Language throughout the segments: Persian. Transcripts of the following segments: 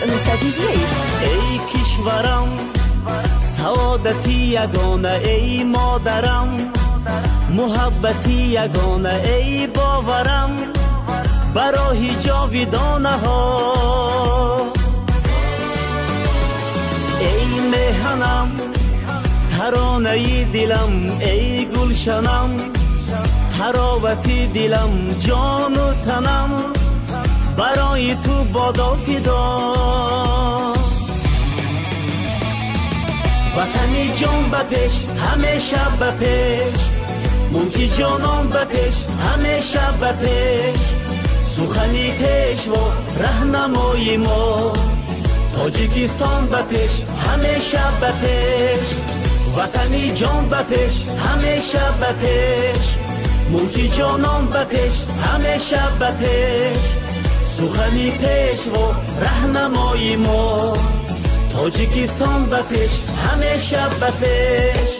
نکته ای کشورم سعادتی یگانه، ای مادرم محبتی یگانه، ای باورم برای جاودانه ها. ای مهنم ترانه دلم، ای گلشنم تراوتی دلم، جان و تنم برای تو بادا فدا. وطنی جان بپیش همیشه بپیش، ملکی جانان بپیش همیشه بپیش، سخنی پیش و رهنمای ما تاجیکستان بپیش همیشه بپیش. وطنی جان بپیش همیشه بپیش، ملکی جانان بپیش همیشه بپیش، سخنی پیش و رهنمای ما تاجیکستان بپیش همیشه بپیش.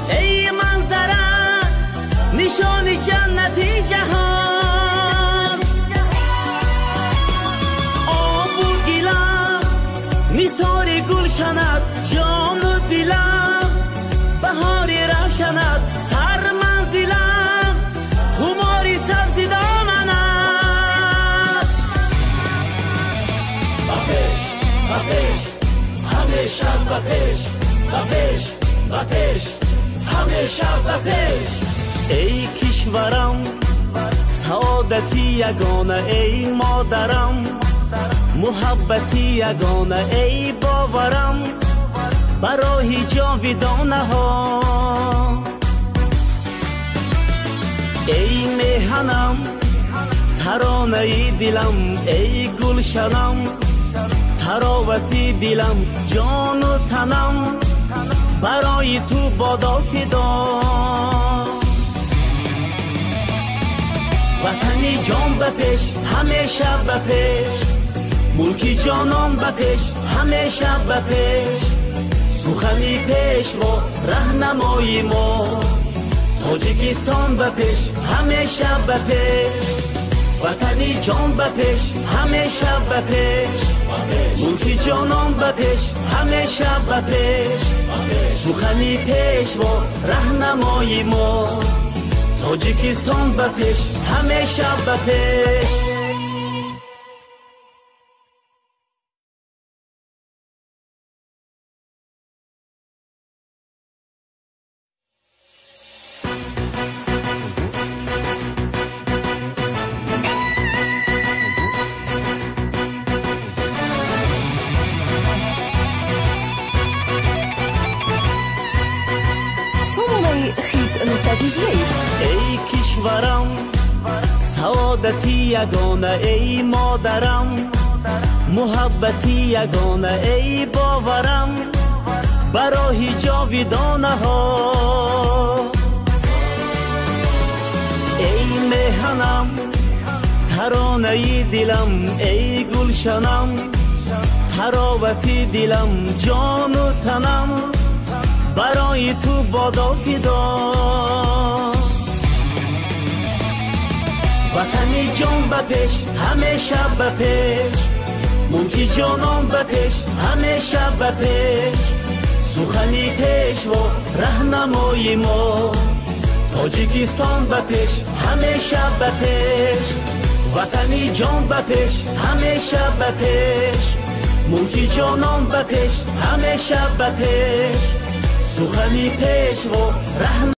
ای منظره نشان جنتی جهان، آب و گلم نثار گلشنت، جان و دلم بهار روشنت، سر منزلم خماری سبزی دامنت. بپیش بپیش همیشه بپیش، بپیش بپیش همیشه بپیش. ای کشورم سعادتی یگانه، ای مادرم محبتی یگانه، ای باورم برای جاودانه ها. ای مهنم ترانه دلم، ای گلشنم تراوتی دلم، جان و تنم برای تو بادا فدا. وطنی جان بپیش همیشه بپیش، ملکی جانان بپیش همیشه بپیش، سخنی پیش و رهنمای ما تاجیکستان بپیش همیشه بپیش. وطنی جان بپیش همیشه بپیش، ملکی جانان بپیش همیشه بپیش، سخنی پیش و رهنمای ما تاجیکستان بپیش همیشه بپیش. ای کشورم سعادتی یگانه، ای مادرم محبتی یگانه، ای باورم برای جاودانه ها. ای مهنم ترانه دلم، ای گلشنم تراوتی دلم، جان و تنم برای تو بادا فدا. وطنی جان بپیش همیشه بپیش، ملکی جانان بپیش همیشه بپیش، سخنی پیش و رهنمای ما تاجیکستان بپیش همیشه بپیش. وطنی جان بپیش همیشه بپیش، ملکی جانان بپیش همیشه بپیش، سخنی پیش و رهنمای